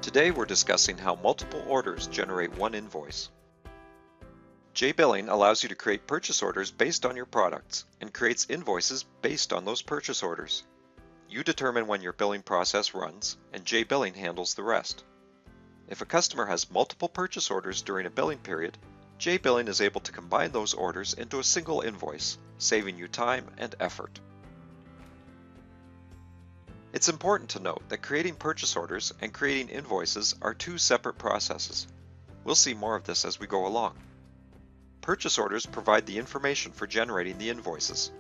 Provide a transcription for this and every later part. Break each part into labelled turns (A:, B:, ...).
A: Today we're discussing how multiple orders generate one invoice. jBilling allows you to create purchase orders based on your products and creates invoices based on those purchase orders. You determine when your billing process runs, and jBilling handles the rest. If a customer has multiple purchase orders during a billing period, jBilling is able to combine those orders into a single invoice, saving you time and effort. It's important to note that creating purchase orders and creating invoices are two separate processes. We'll see more of this as we go along. Purchase orders provide the information for generating the invoices.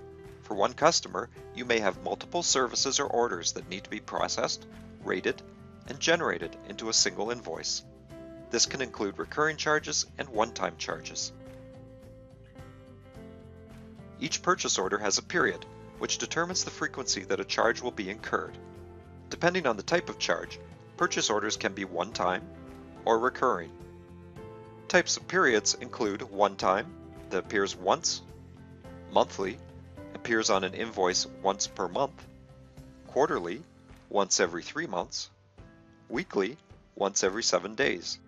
A: For one customer, you may have multiple services or orders that need to be processed, rated, and generated into a single invoice. This can include recurring charges and one-time charges. Each purchase order has a period, which determines the frequency that a charge will be incurred. Depending on the type of charge, purchase orders can be one-time or recurring. Types of periods include one-time, that appears once, monthly, appears on an invoice once per month, quarterly, once every 3 months, weekly, once every 7 days.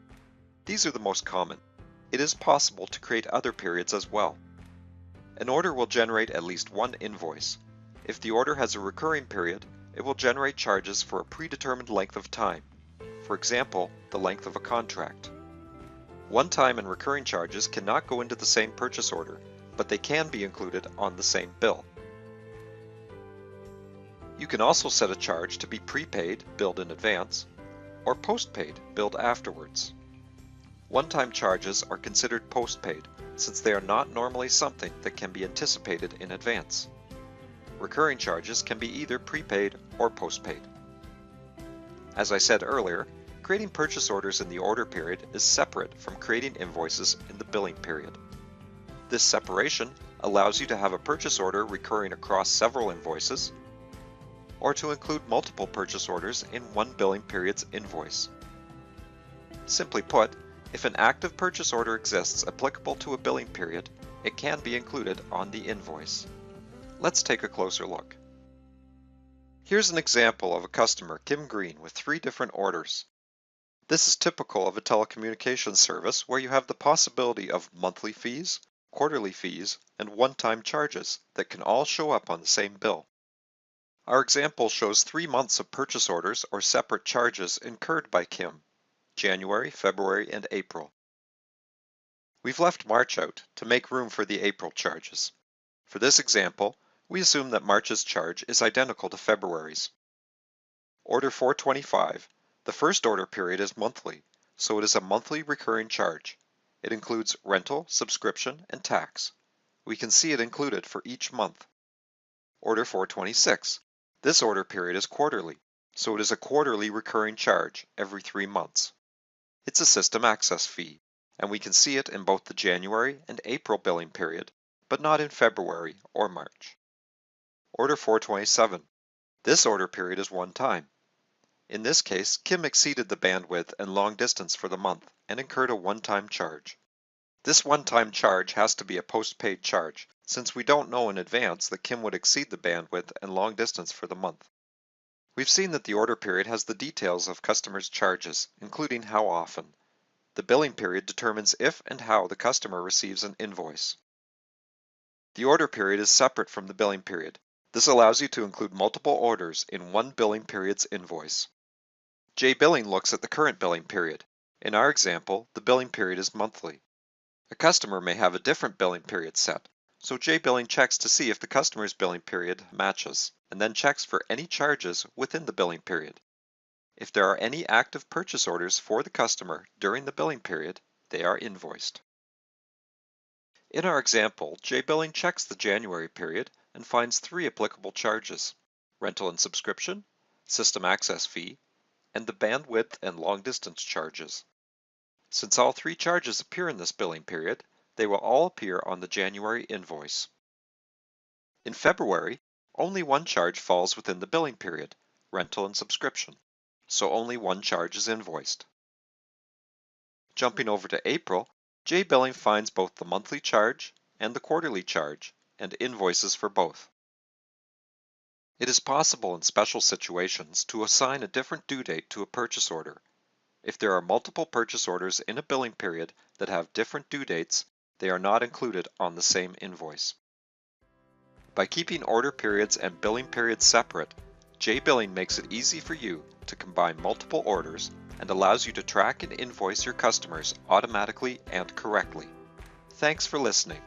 A: These are the most common. It is possible to create other periods as well. An order will generate at least one invoice. If the order has a recurring period, it will generate charges for a predetermined length of time, for example, the length of a contract. One-time and recurring charges cannot go into the same purchase order, but they can be included on the same bill. You can also set a charge to be prepaid, billed in advance, or postpaid, billed afterwards. One-time charges are considered postpaid, since they are not normally something that can be anticipated in advance. Recurring charges can be either prepaid or postpaid. As I said earlier, creating purchase orders in the order period is separate from creating invoices in the billing period. This separation allows you to have a purchase order recurring across several invoices, or to include multiple purchase orders in one billing period's invoice. Simply put, if an active purchase order exists applicable to a billing period, it can be included on the invoice. Let's take a closer look. Here's an example of a customer, Kim Green, with 3 different orders. This is typical of a telecommunications service where you have the possibility of monthly fees, quarterly fees, and one-time charges that can all show up on the same bill. Our example shows 3 months of purchase orders or separate charges incurred by Kim: January, February, and April. We've left March out to make room for the April charges. For this example, we assume that March's charge is identical to February's. Order 425, the first order period is monthly, so it is a monthly recurring charge. It includes rental, subscription, and tax. We can see it included for each month. Order 426, this order period is quarterly, so it is a quarterly recurring charge every 3 months. It's a system access fee, and we can see it in both the January and April billing period, but not in February or March. Order 427. This order period is one time. In this case, Kim exceeded the bandwidth and long distance for the month and incurred a one-time charge. This one-time charge has to be a post-paid charge, since we don't know in advance that Kim would exceed the bandwidth and long distance for the month. We've seen that the order period has the details of customers' charges, including how often. The billing period determines if and how the customer receives an invoice. The order period is separate from the billing period. This allows you to include multiple orders in one billing period's invoice. jBilling looks at the current billing period. In our example, the billing period is monthly. A customer may have a different billing period set, so jBilling checks to see if the customer's billing period matches, and then checks for any charges within the billing period. If there are any active purchase orders for the customer during the billing period, they are invoiced. In our example, jBilling checks the January period and finds 3 applicable charges: rental and subscription, system access fee, and the bandwidth and long distance charges. Since all 3 charges appear in this billing period, they will all appear on the January invoice. In February, only one charge falls within the billing period, rental and subscription, so only one charge is invoiced. Jumping over to April, jBilling finds both the monthly charge and the quarterly charge and invoices for both. It is possible in special situations to assign a different due date to a purchase order. If there are multiple purchase orders in a billing period that have different due dates, they are not included on the same invoice. By keeping order periods and billing periods separate, jBilling makes it easy for you to combine multiple orders and allows you to track and invoice your customers automatically and correctly. Thanks for listening.